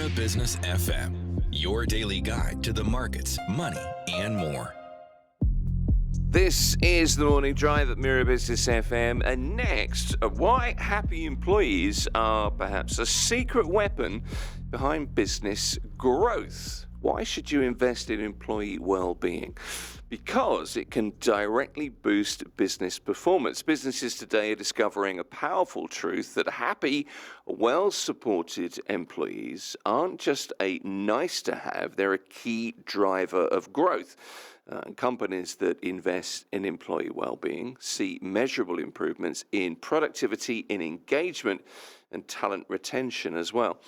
Mira Business FM, your daily guide to the markets, money, and more. This is the Morning Drive at Mira Business FM, and next, why happy employees are perhaps a secret weapon behind business growth. Why should you invest in employee well-being? Because it can directly boost business performance. Businesses today are discovering a powerful truth that happy, well-supported employees aren't just a nice to have, they're a key driver of growth. Companies that invest in employee well-being see measurable improvements in productivity, in engagement, and talent retention as well.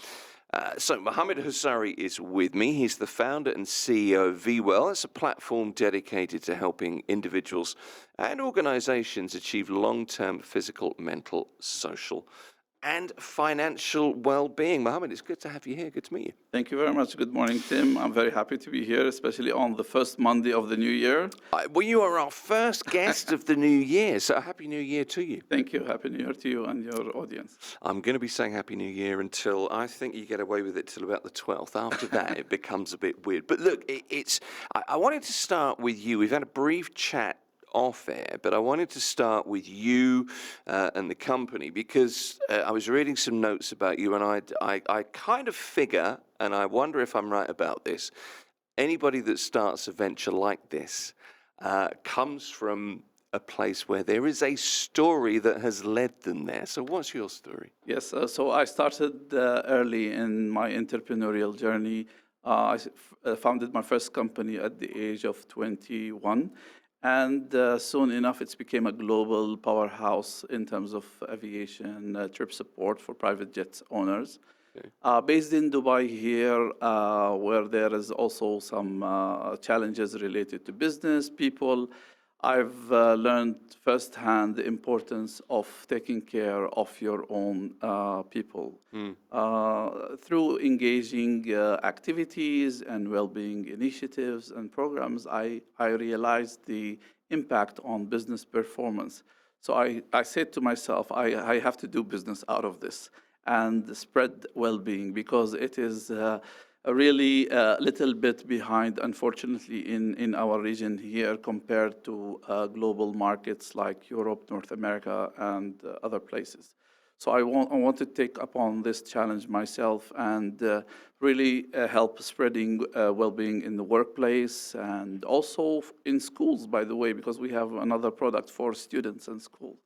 So Mohammed Husary is with me. He's the founder and CEO of VIWELL. It's a platform dedicated to helping individuals and organizations achieve long-term physical, mental, social, and financial well-being. Mohammed, it's good to have you here. Good to meet you. Thank you very much. Good morning, Tim. I'm very happy to be here, especially on the first Monday of the new year. Well, you are our first guest of the new year, so Happy New Year to you. Thank you. Happy New Year to you and your audience. I'm going to be saying Happy New Year until I think you get away with it till about the 12th. After that, it becomes a bit weird. But look, I wanted to start with you. We've had a brief chat off air, but I wanted to start with you and the company because I was reading some notes about you, and I kind of figure, and I wonder if I'm right about this, anybody that starts a venture like this comes from a place where there is a story that has led them there. So what's your story? Yes, so I started early in my entrepreneurial journey. I founded my first company at the age of 21. And soon enough, it became a global powerhouse in terms of aviation trip support for private jet owners. Okay. Based in Dubai here, where there is also some challenges related to business, people, I've learned firsthand the importance of taking care of your own people through engaging activities and well-being initiatives and programs. I realized the impact on business performance. So I said to myself, I have to do business out of this and spread well-being because it is really a little bit behind, unfortunately, in our region here compared to global markets like Europe, North America, and other places. So I want to take upon this challenge myself and really help spreading well-being in the workplace and also in schools, by the way, because we have another product for students and schools.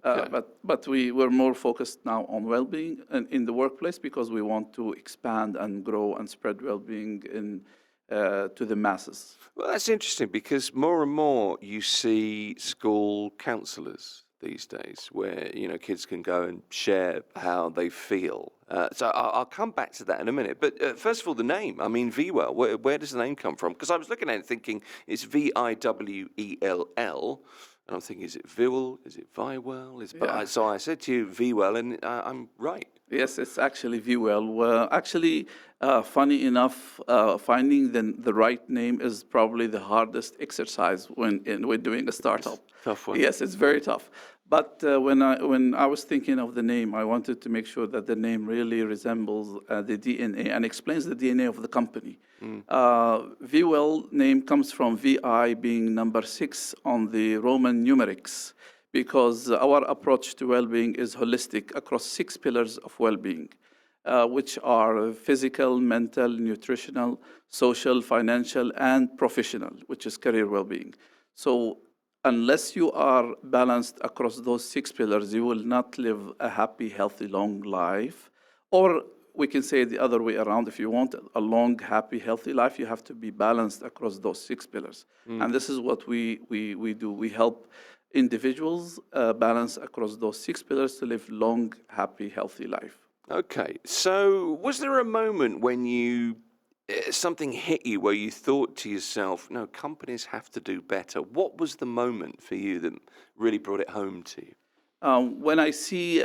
Okay. But we're more focused now on well-being in the workplace because we want to expand and grow and spread well-being to the masses. Well, that's interesting because more and more you see school counsellors these days where, kids can go and share how they feel. So I'll come back to that in a minute. But first of all, the name, VIWELL, where does the name come from? Because I was looking at it thinking it's VIWELL. And I'm thinking, is it VIWELL? Is it VIWELL? Yeah. So I said to you, VIWELL, and I'm right. Yes, it's actually VIWELL. Funny enough, finding the right name is probably the hardest exercise when doing a startup. Tough one. Yes, it's very tough. But when I was thinking of the name, I wanted to make sure that the name really resembles the DNA and explains the DNA of the company. VIWELL name comes from VI being number 6 on the Roman numerics, because our approach to well-being is holistic across 6 pillars of well-being, which are physical, mental, nutritional, social, financial, and professional, which is career well-being. So unless you are balanced across those 6 pillars, you will not live a happy, healthy, long life. Or we can say the other way around. If you want a long, happy, healthy life, you have to be balanced across those 6 pillars. And this is what we do. We help individuals balance across those 6 pillars to live long, happy, healthy life. Okay. So was there a moment when something hit you where you thought to yourself, no, companies have to do better? What was the moment for you that really brought it home to you? When I see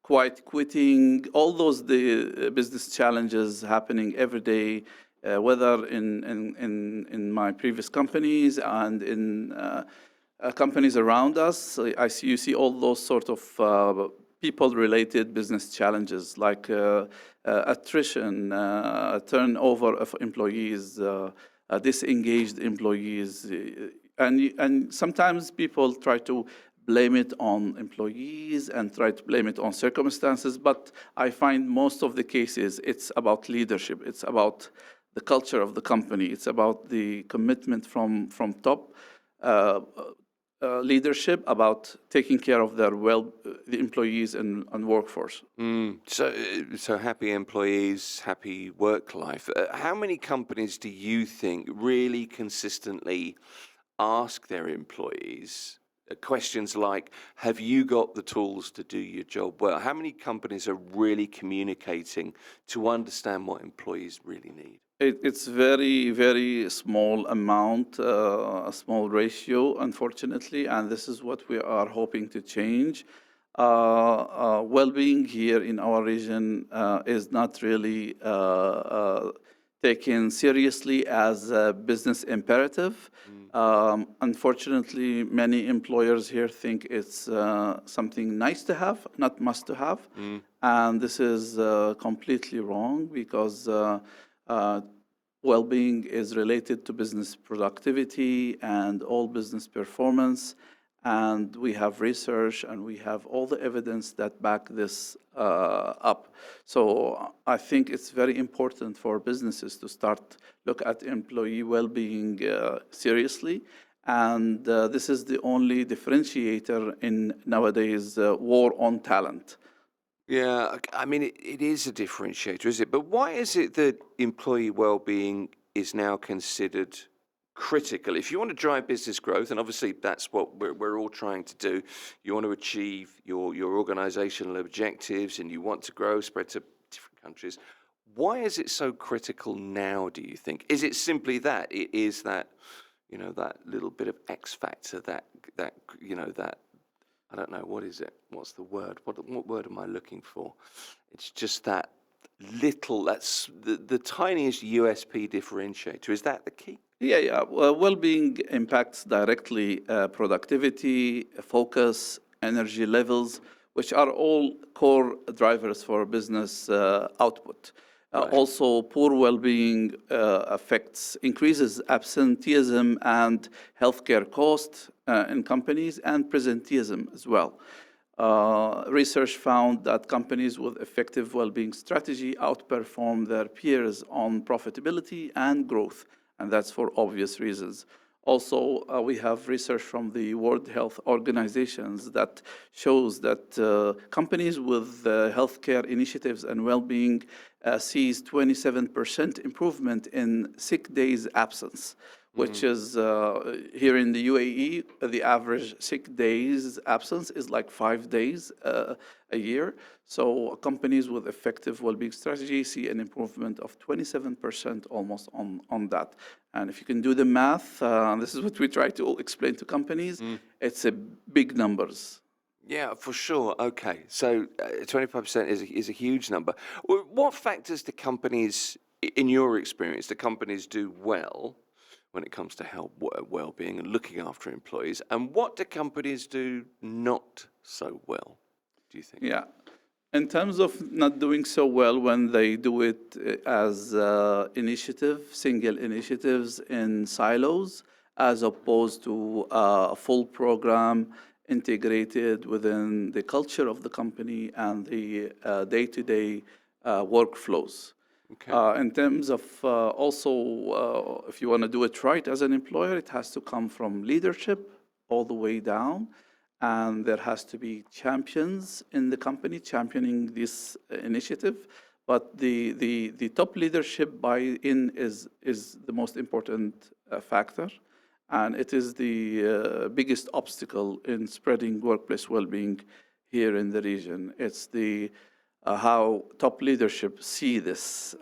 quiet quitting, all those business challenges happening every day, whether in my previous companies and in companies around us, you see all those sort of people-related business challenges like attrition, turnover of employees, disengaged employees, and sometimes people try to blame it on employees and try to blame it on circumstances, but I find most of the cases it's about leadership, it's about the culture of the company, it's about the commitment from top leadership about taking care of their the employees and workforce. So happy employees, happy work life. How many companies do you think really consistently ask their employees questions like, have you got the tools to do your job well? How many companies are really communicating to understand what employees really need? It's very, very small amount, a small ratio, unfortunately, and this is what we are hoping to change. Well-being here in our region is not really taken seriously as a business imperative. Unfortunately, many employers here think it's something nice to have, not must to have. And this is completely wrong because well-being is related to business productivity and all business performance. And we have research and we have all the evidence that back this up. So I think it's very important for businesses to start look at employee well-being seriously. And this is the only differentiator in nowadays war on talent. Yeah, I mean, it is a differentiator, is it? But why is it that employee well-being is now considered critical? If you want to drive business growth, and obviously that's what we're all trying to do, you want to achieve your organizational objectives and you want to grow, spread to different countries. Why is it so critical now, do you think? Is it simply that it is that, you know, that little bit of X factor, that you know, that, I don't know, what is it? What's the word? What word am I looking for? It's just that little, that's the tiniest USP differentiator. Is that the key? Yeah. Well-being impacts directly productivity, focus, energy levels, which are all core drivers for business output. Right. Also, poor well-being increases absenteeism and healthcare costs in companies and presenteeism as well. Research found that companies with effective well-being strategy outperform their peers on profitability and growth, and that's for obvious reasons. Also, we have research from the World Health Organizations that shows that companies with healthcare initiatives and well-being sees 27% improvement in sick days absence, which is here in the UAE, the average sick days absence is like 5 days a year. So companies with effective well-being strategy see an improvement of 27% almost on that. And if you can do the math, this is what we try to explain to companies, it's a big numbers. Yeah, for sure. Okay, so 25% is a huge number. What factors do companies, in your experience, do companies do well when it comes to health, well-being and looking after employees, and what do companies do not so well, do you think? Yeah. In terms of not doing so well when they do it as single initiatives in silos, as opposed to a full program integrated within the culture of the company and the day-to-day workflows. Okay. In terms of also, if you want to do it right as an employer, it has to come from leadership all the way down. And there has to be champions in the company championing this initiative. But the top leadership buy-in is the most important factor. And it is the biggest obstacle in spreading workplace well-being here in the region. It's the how top leadership see this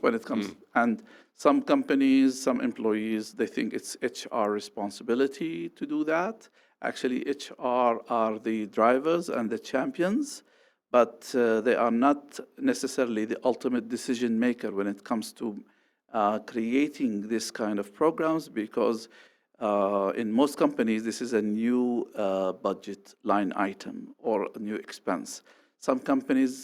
when it comes. And some companies, some employees, they think it's HR responsibility to do that. Actually, HR are the drivers and the champions, but they are not necessarily the ultimate decision maker when it comes to creating this kind of programs, because in most companies, this is a new budget line item or a new expense. Some companies,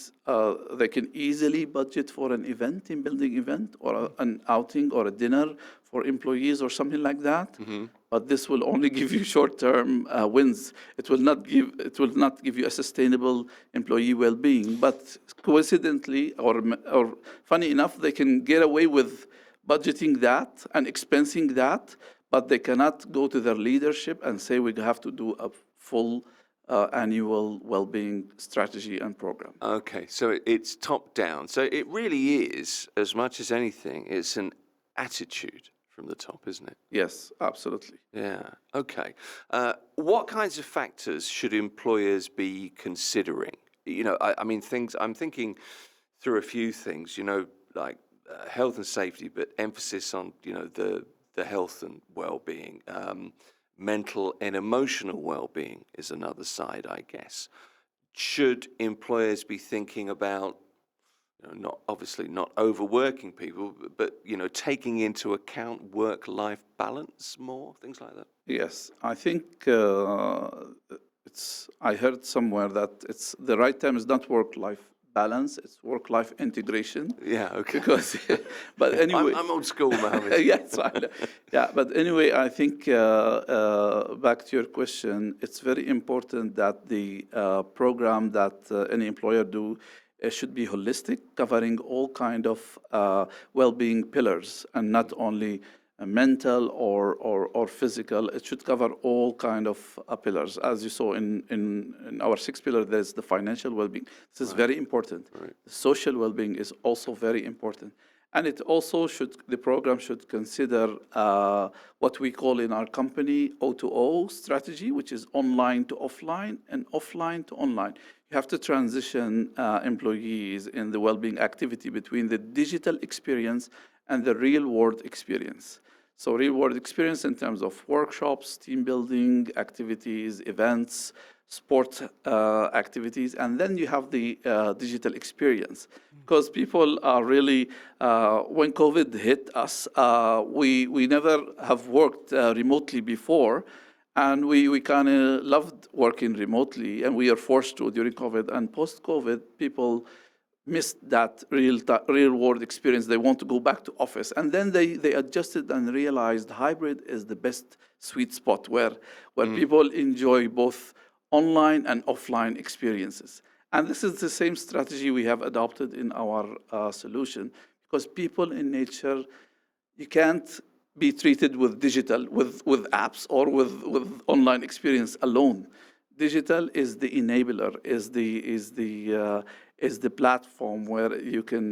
they can easily budget for an event, team building event, or an outing or a dinner for employees or something like that. But this will only give you short-term wins. It will not give you a sustainable employee well-being. But coincidentally, or funny enough, they can get away with budgeting that and expensing that, but they cannot go to their leadership and say we have to do a full annual well-being strategy and program. Okay, so it's top down. So it really is, as much as anything, it's an attitude from the top, isn't it? Yes, absolutely. Yeah. Okay. What kinds of factors should employers be considering? You know, I mean, things. I'm thinking through a few things. You know, like health and safety, but emphasis on the health and well-being. Mental and emotional well-being is another side, I guess. Should employers be thinking about, not obviously not overworking people, but taking into account work-life balance more, things like that? Yes, I think I heard somewhere that it's the right term is not work-life balance, it's work-life integration. Yeah, okay. Because, but anyway, I'm old school, Mohammed. yes, yeah. But anyway, I think back to your question, it's very important that the program that any employer do should be holistic, covering all kind of well-being pillars, and not only mental or physical. It should cover all kind of pillars. As you saw in our 6 pillar, there's the financial well-being. This is very important. Right. The social well-being is also very important. And it also the program should consider what we call in our company O2O strategy, which is online to offline and offline to online. You have to transition employees in the well-being activity between the digital experience and the real-world experience. So real-world experience in terms of workshops, team building activities, events, sport activities, and then you have the digital experience. Because people are really, when COVID hit us, we never have worked remotely before, and we kind of loved working remotely, and we are forced to during COVID. And post-COVID, people missed that real-world experience. They want to go back to office. And then they adjusted and realized hybrid is the best sweet spot where people enjoy both online and offline experiences. And this is the same strategy we have adopted in our solution, because people in nature, you can't be treated with digital, with apps or with online experience alone. Digital is the enabler, is the platform where you can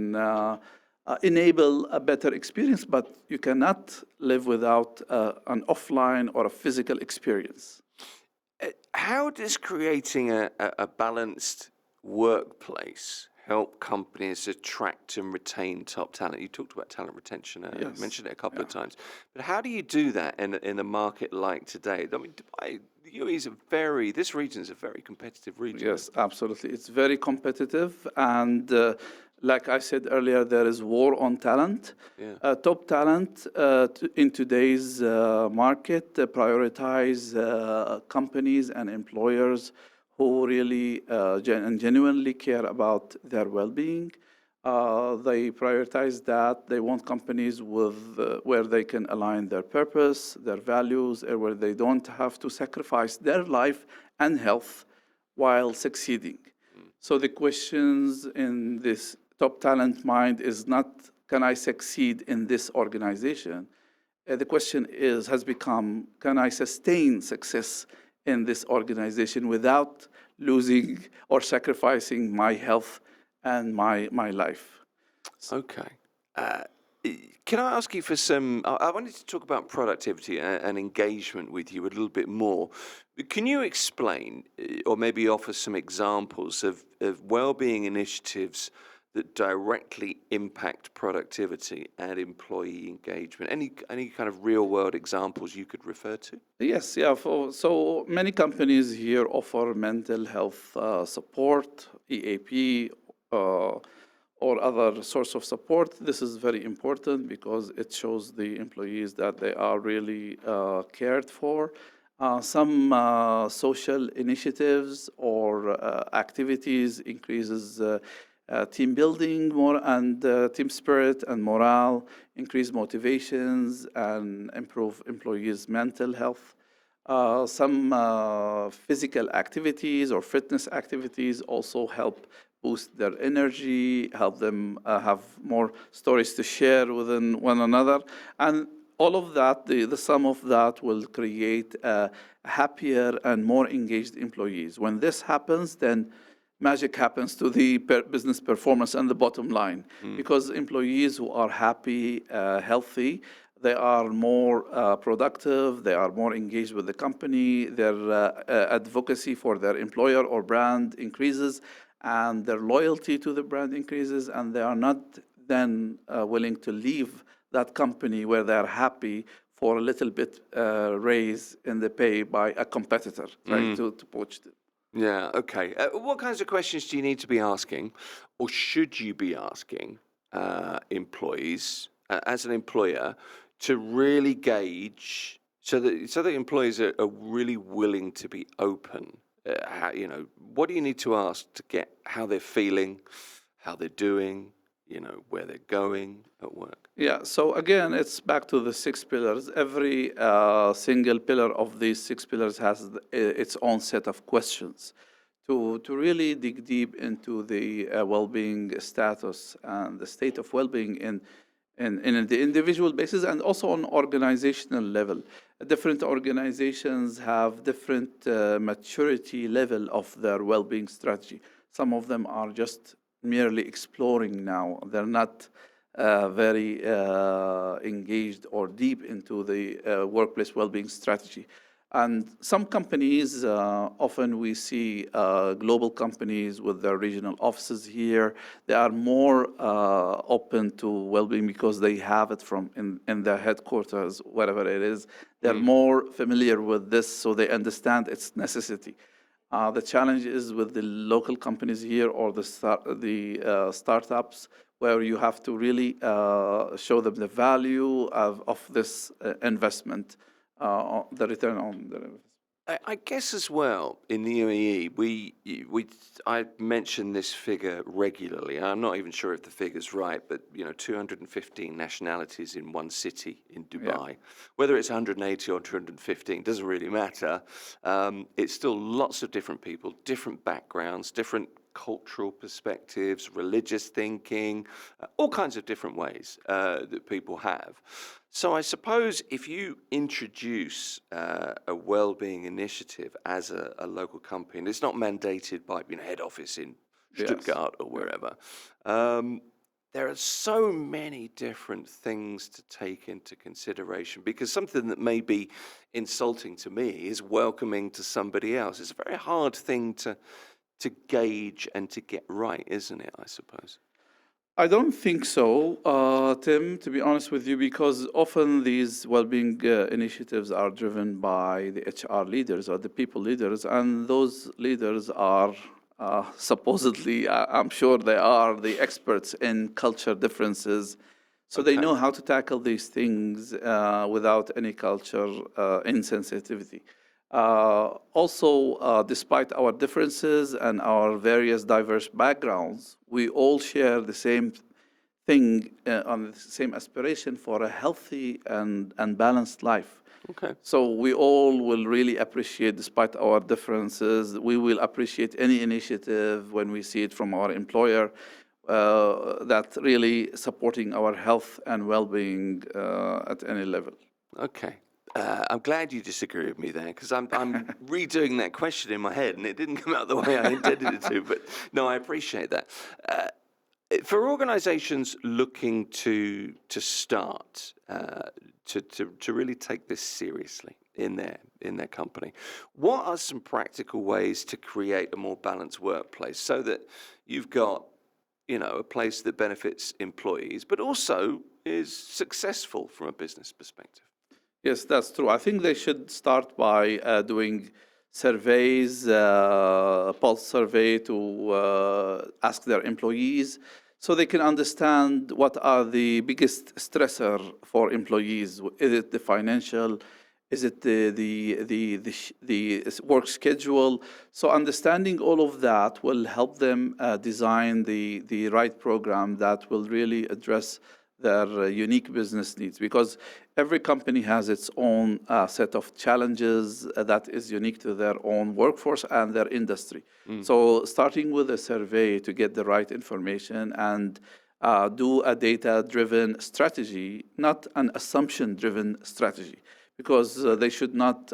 enable a better experience, but you cannot live without an offline or a physical experience. How does creating a balanced workplace help companies attract and retain top talent? You talked about talent retention, Yes. you mentioned it a couple of times. But how do you do that in a market like today? I mean, Dubai, the UAE is this region is a very competitive region. Yes, absolutely. It's very competitive. And like I said earlier, there is war on talent. Yeah. Top talent in today's market prioritize companies and employers who really genuinely care about their well-being. They prioritize that. They want companies where they can align their purpose, their values, and where they don't have to sacrifice their life and health while succeeding. So the questions in this top talent mind is not, can I succeed in this organization? The question has become, can I sustain success in this organization without losing or sacrificing my health and my life? Okay. Can I ask you for some? I wanted to talk about productivity and engagement with you a little bit more. Can you explain, or maybe offer some examples of well-being initiatives that directly impact productivity and employee engagement? Any kind of real-world examples you could refer to? Yes, yeah. So many companies here offer mental health support, EAP, or other source of support. This is very important because it shows the employees that they are really cared for. Some social initiatives or activities increases team building more and team spirit and morale, increase motivations and improve employees' mental health. Some physical activities or fitness activities also help boost their energy, help them have more stories to share within one another. And all of that, the sum of that will create happier and more engaged employees. When this happens, then magic happens to the business performance and the bottom line. Because employees who are happy, healthy, they are more productive, they are more engaged with the company, their advocacy for their employer or brand increases, and their loyalty to the brand increases, and they are not then willing to leave that company where they're happy for a little bit raise in the pay by a competitor, trying to poach them. Yeah, okay. What kinds of questions do you need to be asking, or should you be asking employees as an employer to really gauge so that employees are really willing to be open? What do you need to ask to get how they're feeling, how they're doing, where they're going at work? Yeah, so again, it's back to the 6 pillars. Every single pillar of these 6 pillars has its own set of questions to really dig deep into the well-being status and the state of well-being in the individual basis and also on organizational level. Different organizations have different maturity level of their well-being strategy. Some of them are just merely exploring now. They're not very engaged or deep into the workplace well-being strategy. And some companies, often we see global companies with their regional offices here, they are more open to well-being because they have it from in their headquarters, whatever it is. They're more familiar with this, so they understand its necessity. The challenge is with the local companies here or the startups, where you have to really show them the value of this investment, the return on the investment. I guess as well in the UAE, I mention this figure regularly. I'm not even sure if the figure's right, but 215 nationalities in one city in Dubai. Whether it's 180 or 215 doesn't really matter. It's still lots of different people, different backgrounds, different cultural perspectives, religious thinking, all kinds of different ways that people have. So I suppose if you introduce a well-being initiative as a local company, and it's not mandated by head office in Stuttgart or wherever, there are so many different things to take into consideration, because something that may be insulting to me is welcoming to somebody else. It's a very hard thing to gauge and to get right, isn't it, I suppose? I don't think so, Tim, to be honest with you, because often these well-being initiatives are driven by the HR leaders or the people leaders, and those leaders are supposedly, I'm sure they are the experts in culture differences, so they know how to tackle these things without any culture insensitivity. Also, despite our differences and our various diverse backgrounds, we all share the same thing on the same aspiration for a healthy and balanced life. Okay. So we all will really appreciate, despite our differences, we will appreciate any initiative when we see it from our employer that really supporting our health and well-being at any level. Okay. I'm glad you disagree with me there, because I'm redoing that question in my head, and it didn't come out the way I intended it to. But no, I appreciate that. For organisations looking to start to really take this seriously in their company, what are some practical ways to create a more balanced workplace so that you've got a place that benefits employees, but also is successful from a business perspective? Yes, that's true. I think they should start by doing surveys, pulse survey to ask their employees so they can understand what are the biggest stressor for employees. Is it the financial? Is it the work schedule? So understanding all of that will help them design the right program that will really address their unique business needs, because every company has its own set of challenges that is unique to their own workforce and their industry. So starting with a survey to get the right information and do a data-driven strategy, not an assumption-driven strategy, because they should not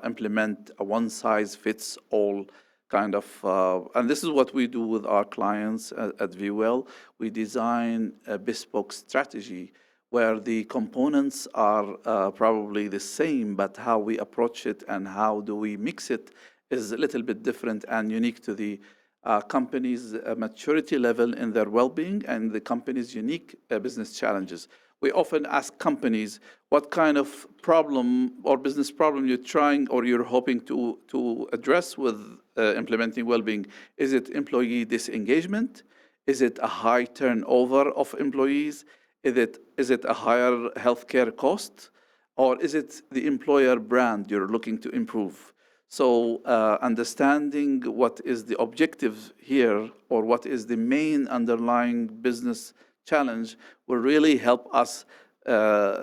implement a one-size-fits-all kind of, and this is what we do with our clients at VIWELL. We design a bespoke strategy where the components are probably the same, but how we approach it and how do we mix it is a little bit different and unique to the company's maturity level in their well-being and the company's unique business challenges. We often ask companies what kind of problem or business problem you're trying or you're hoping to address with implementing well-being. Is it employee disengagement? Is it a high turnover of employees? Is it a higher healthcare cost? Or is it the employer brand you're looking to improve? So understanding what is the objective here or what is the main underlying business challenge will really help us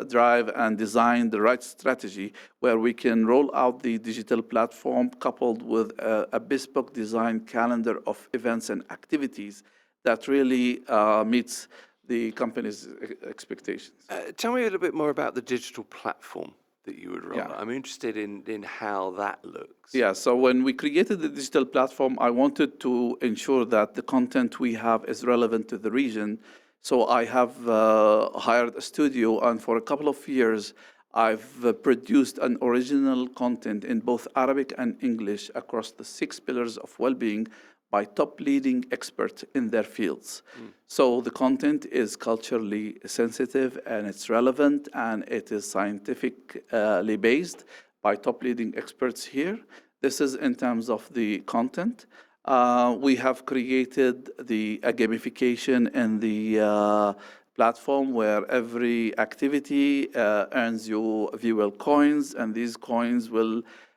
drive and design the right strategy where we can roll out the digital platform coupled with a bespoke design calendar of events and activities that really meets the company's expectations. Tell me a little bit more about the digital platform that you would roll out. Yeah. I'm interested in how that looks. Yeah, so when we created the digital platform, I wanted to ensure that the content we have is relevant to the region. So I have hired a studio, and for a couple of years, I've produced an original content in both Arabic and English across the 6 pillars of well-being by top leading experts in their fields. So the content is culturally sensitive and it's relevant and it is scientifically based by top leading experts here. This is in terms of the content. We have created a gamification in the platform where every activity earns you VIWELL coins, and these coins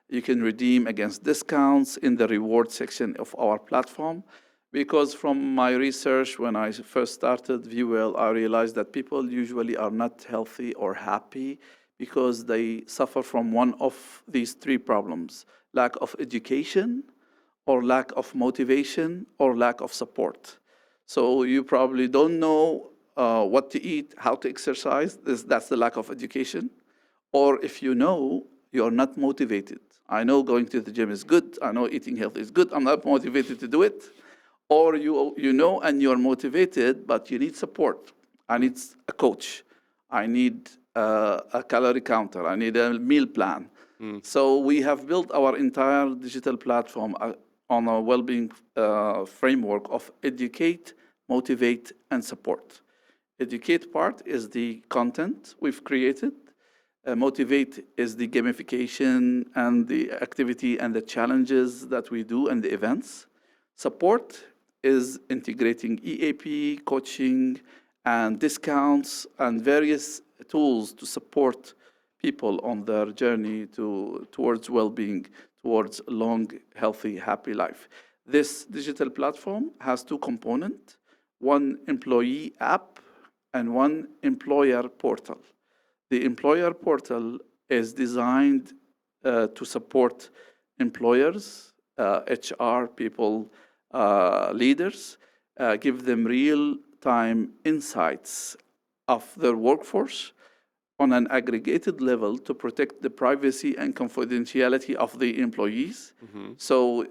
you can redeem against discounts in the reward section of our platform. Because from my research, when I first started VIWELL, I realized that people usually are not healthy or happy because they suffer from one of these 3 problems: lack of education, or lack of motivation, or lack of support. So you probably don't know what to eat, how to exercise. That's the lack of education. Or if you know, you're not motivated. I know going to the gym is good. I know eating healthy is good. I'm not motivated to do it. Or you know and you're motivated, but you need support. I need a coach. I need a calorie counter. I need a meal plan. So we have built our entire digital platform on a well-being framework of educate, motivate, and support. Educate part is the content we've created. Motivate is the gamification and the activity and the challenges that we do and the events. Support is integrating EAP, coaching, and discounts, and various tools to support people on their journey towards well-being, towards a long, healthy, happy life. This digital platform has 2 components: one employee app and one employer portal. The employer portal is designed to support employers, HR people, leaders, give them real-time insights of their workforce on an aggregated level to protect the privacy and confidentiality of the employees. So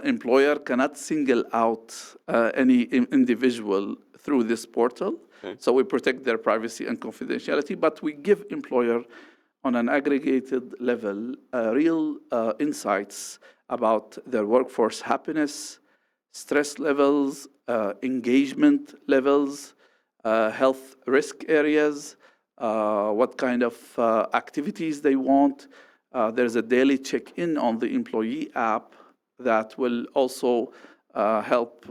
employer cannot single out any individual through this portal. Okay. So we protect their privacy and confidentiality, but we give employer on an aggregated level real insights about their workforce happiness, stress levels, engagement levels, health risk areas, what kind of activities they want. There's a daily check-in on the employee app that will also help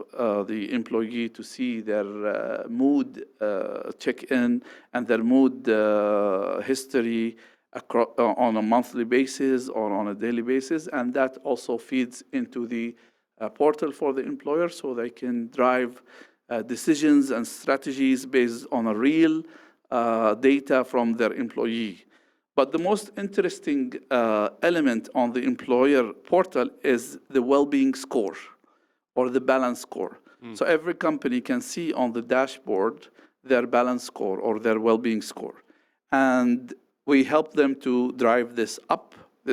the employee to see their mood check-in and their mood history on a monthly basis or on a daily basis, and that also feeds into the portal for the employer, so they can drive decisions and strategies based on a real data from their employee. But the most interesting element on the employer portal is the well-being score or the balance score. So every company can see on the dashboard their balance score or their well-being score. And we help them to drive this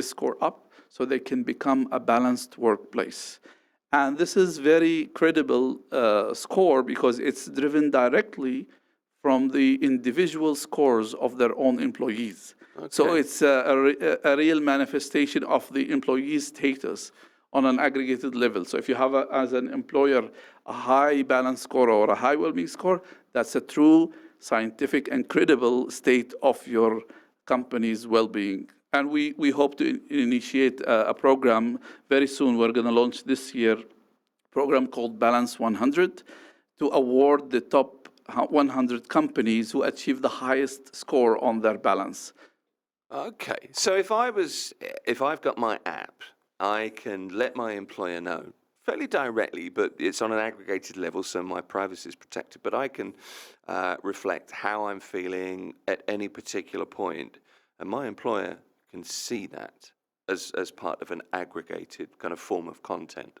score up, so they can become a balanced workplace. And this is very credible score because it's driven directly from the individual scores of their own employees. Okay. So it's a real manifestation of the employee's status on an aggregated level. So if you have, as an employer, a high balance score or a high well-being score, that's a true scientific and credible state of your company's well-being. And we hope to initiate a program very soon. We're going to launch this year a program called Balance 100 to award the top 100 companies who achieve the highest score on their balance. Okay, so if I've got my app, I can let my employer know fairly directly, but it's on an aggregated level, so my privacy is protected. But I can reflect how I'm feeling at any particular point, and my employer can see that as part of an aggregated kind of form of content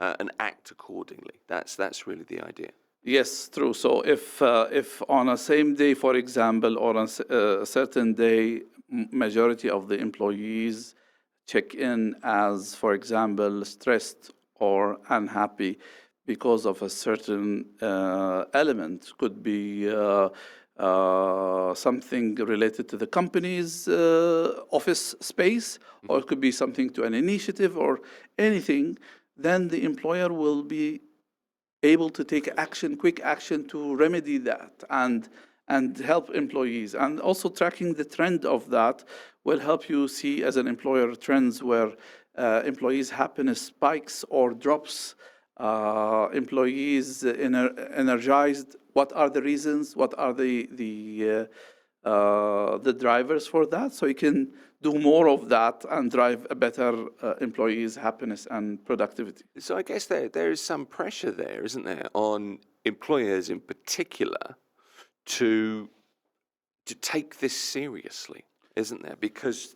and act accordingly. That's really the idea. Yes, true. So if on a same day, for example, or on a certain day, majority of the employees check in as, for example, stressed or unhappy because of a certain element, could be something related to the company's office space, or it could be something to an initiative or anything, then the employer will be able to take action, quick action to remedy that and help employees. And also tracking the trend of that will help you see as an employer trends where employees' happiness spikes or drops, employees energized. What are the reasons? What are the drivers for that? So you can do more of that and drive a better employees' happiness and productivity. So I guess there is some pressure there, isn't there, on employers in particular to take this seriously, isn't there? Because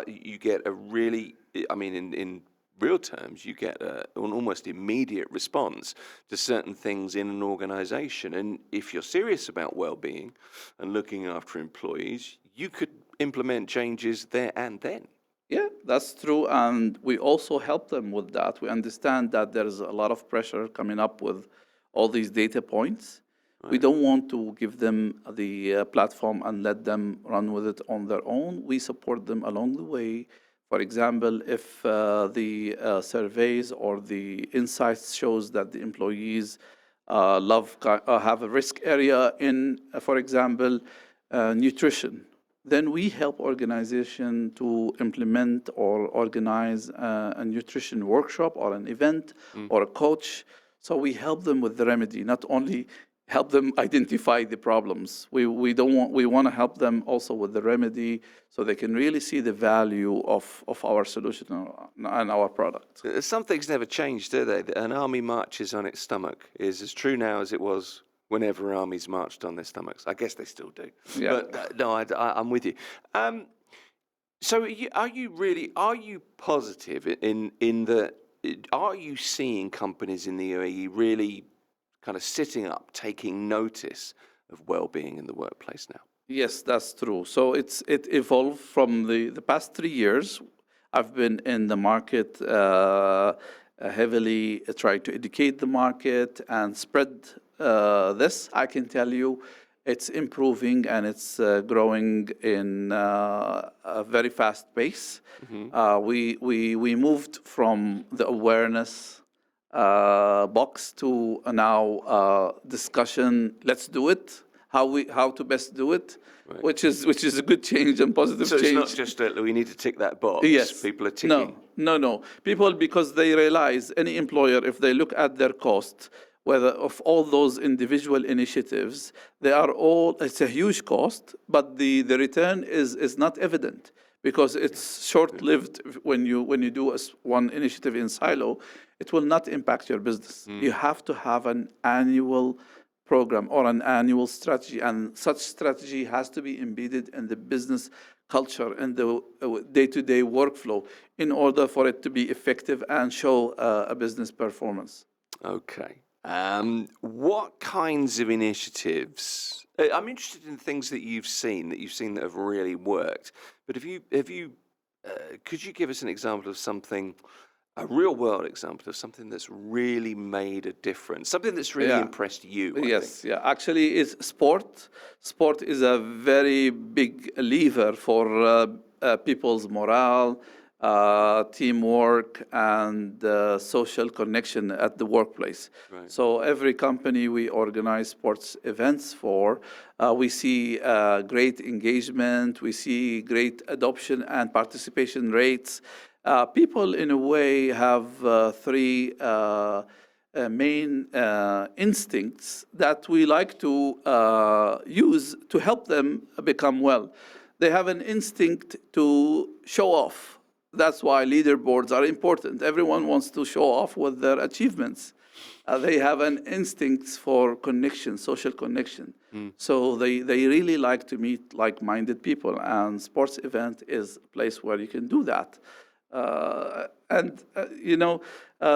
you get a really, I mean, in real terms, you get an almost immediate response to certain things in an organization. And if you're serious about well-being and looking after employees, you could implement changes there and then. Yeah, that's true. And we also help them with that. We understand that there's a lot of pressure coming up with all these data points. Right. We don't want to give them the platform and let them run with it on their own. We support them along the way. For example, if the surveys or the insights shows that the employees have a risk area in, for example, nutrition, then we help organization to implement or organize a nutrition workshop or an event or a coach. So we help them with the remedy, not only help them identify the problems. We want to help them also with the remedy so they can really see the value of our solution and our product. Some things never change, do they? An army marches on its stomach is as true now as it was whenever armies marched on their stomachs. I guess they still do. Yeah. But no, I'm with you. So are you positive in the, are you seeing companies in the UAE really kind of sitting up, taking notice of well-being in the workplace now? Yes, that's true. So it evolved from the past 3 years. I've been in the market heavily, trying to educate the market and spread this. I can tell you it's improving and it's growing in a very fast pace. We moved from the awareness box to now discussion. Let's do it. How to best do it, right. which is a good change and positive change. So it's not just that we need to tick that box. Yes, people are ticking. No. People, because they realize any employer, if they look at their cost whether of all those individual initiatives, they are all, it's a huge cost, but the return is not evident because it's short-lived. When you do one initiative in silo, it will not impact your business. You have to have an annual program or an annual strategy, and such strategy has to be embedded in the business culture and the day-to-day workflow in order for it to be effective and show a business performance. Okay. What kinds of initiatives? I'm interested in things that you've seen that have really worked. But could you give us an example of something, a real world example of something that's really made a difference, something that's really impressed you? I think. Actually, it's sport. Sport is a very big lever for people's morale, teamwork, and social connection at the workplace. Right. So every company we organize sports events for, we see great engagement, we see great adoption and participation rates. People, in a way, have three main instincts that we like to use to help them become well. They have an instinct to show off. That's why leaderboards are important. Everyone wants to show off with their achievements. They have an instinct for connection, social connection. So they really like to meet like-minded people, and sports event is a place where you can do that.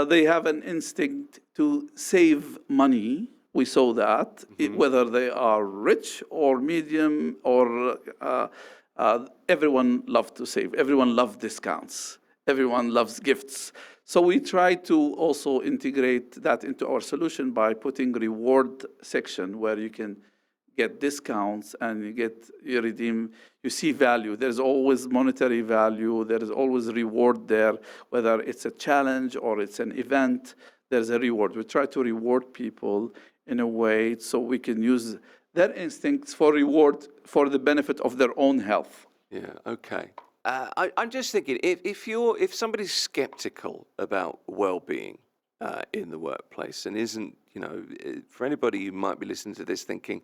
They have an instinct to save money. We saw that, whether they are rich or medium or everyone loves to save. Everyone loves discounts. Everyone loves gifts. So we try to also integrate that into our solution by putting reward section where you can get discounts and you redeem, you see value. There's always monetary value. There is always reward there, whether it's a challenge or it's an event, there's a reward. We try to reward people in a way so we can use their instincts for reward for the benefit of their own health. Yeah, okay. I'm just thinking, if somebody's skeptical about well-being in the workplace and isn't, for anybody who might be listening to this thinking,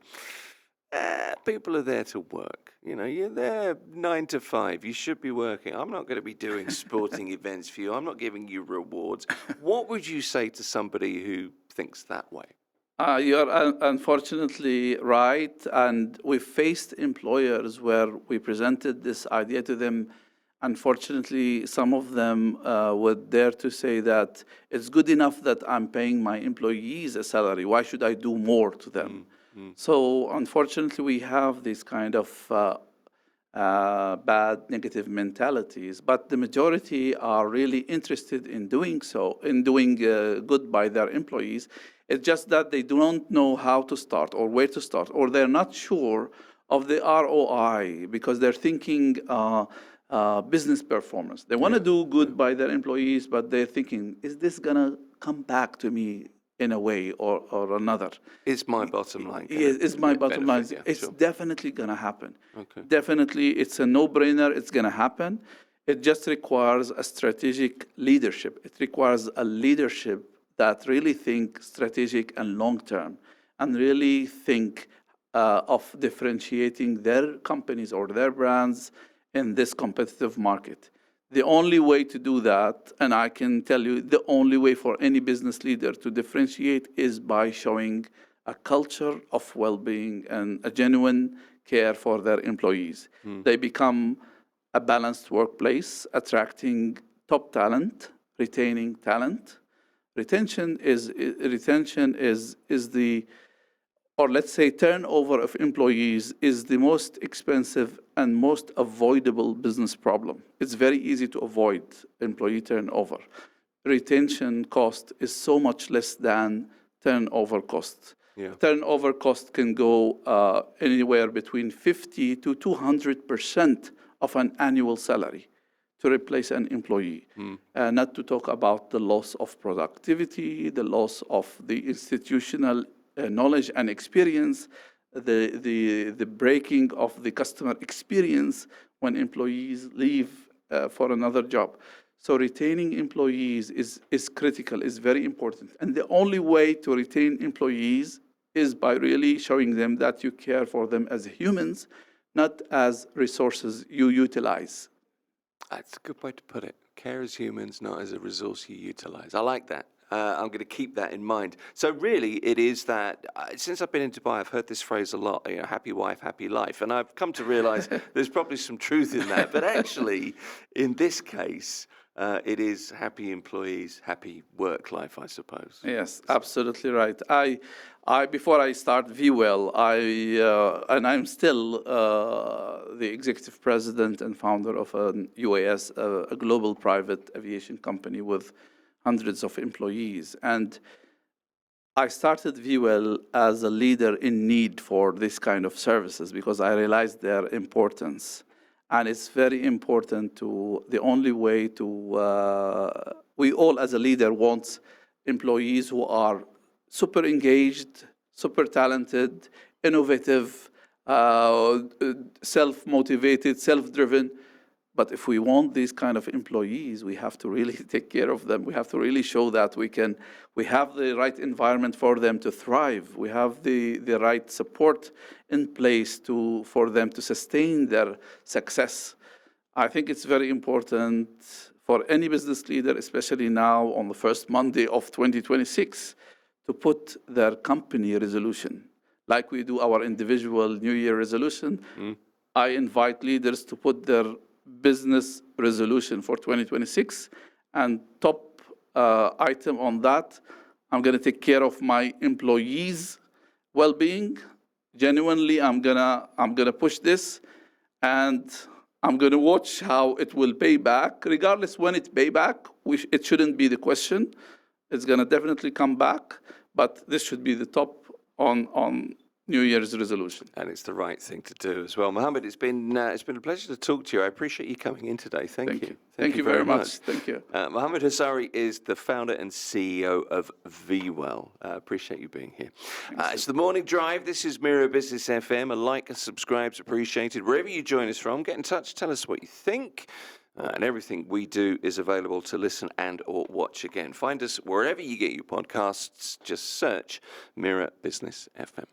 people are there to work. You're there 9 to 5. You should be working. I'm not going to be doing sporting events for you. I'm not giving you rewards. What would you say to somebody who thinks that way? You're unfortunately right, and we faced employers where we presented this idea to them. Unfortunately, some of them would dare to say that it's good enough that I'm paying my employees a salary. Why should I do more to them? So unfortunately, we have these kind of bad negative mentalities, but the majority are really interested in doing so, in doing good by their employees. It's just that they don't know how to start or where to start, or they're not sure of the ROI because they're thinking business performance. They want to do good by their employees, but they're thinking, is this going to come back to me in a way or another? It's my bottom line. It's my bottom line. Yeah, it's sure. definitely going to happen. Okay. Definitely, it's a no-brainer. It's going to happen. It just requires a strategic leadership. It requires a leadership that really think strategic and long-term and really think of differentiating their companies or their brands in this competitive market. The only way to do that, and I can tell you the only way for any business leader to differentiate is by showing a culture of well-being and a genuine care for their employees. They become a balanced workplace, attracting top talent, retaining talent. Retention is the, or let's say turnover of employees is the most expensive and most avoidable business problem. It's very easy to avoid employee turnover. Retention cost is so much less than turnover cost. Yeah. Turnover cost can go anywhere between 50 to 200% of an annual salary to replace an employee. Not to talk about the loss of productivity, the loss of the institutional knowledge and experience, the breaking of the customer experience when employees leave for another job. So retaining employees is critical, is very important. And the only way to retain employees is by really showing them that you care for them as humans, not as resources you utilize. That's a good way to put it. Care as humans, not as a resource you utilize. I like that. I'm going to keep that in mind. So really, it is that, since I've been in Dubai, I've heard this phrase a lot, happy wife, happy life. And I've come to realize there's probably some truth in that. But actually, in this case, it is happy employees, happy work life, I suppose. Yes, absolutely right. I before I start VIWELL, and I'm still the executive president and founder of an UAS, a global private aviation company with hundreds of employees. And I started VIWELL as a leader in need for this kind of services because I realized their importance. And it's very important the only way we all as a leader want employees who are super engaged, super talented, innovative, self-motivated, self-driven. But if we want these kind of employees, we have to really take care of them. We have to really show that we have the right environment for them to thrive. We have the right support in place for them to sustain their success. I think it's very important for any business leader, especially now on the first Monday of 2026, to put their company resolution. Like we do our individual New Year resolution, I invite leaders to put their business resolution for 2026, and top item on that, I'm going to take care of my employees' well-being. Genuinely, I'm gonna push this, and I'm going to watch how it will pay back. Regardless when it pay back, it shouldn't be the question. It's going to definitely come back, but this should be the top on New Year's resolution. And it's the right thing to do as well. Mohammed, it's been a pleasure to talk to you. I appreciate you coming in today. Thank you. Thank you very much. Thank you. Mohammed Husary is the founder and CEO of VIWELL. Appreciate you being here. It's the Morning Drive. This is Mira Business FM. A like and subscribe is appreciated. Wherever you join us from, get in touch. Tell us what you think. And everything we do is available to listen and or watch again. Find us wherever you get your podcasts. Just search Mira Business FM.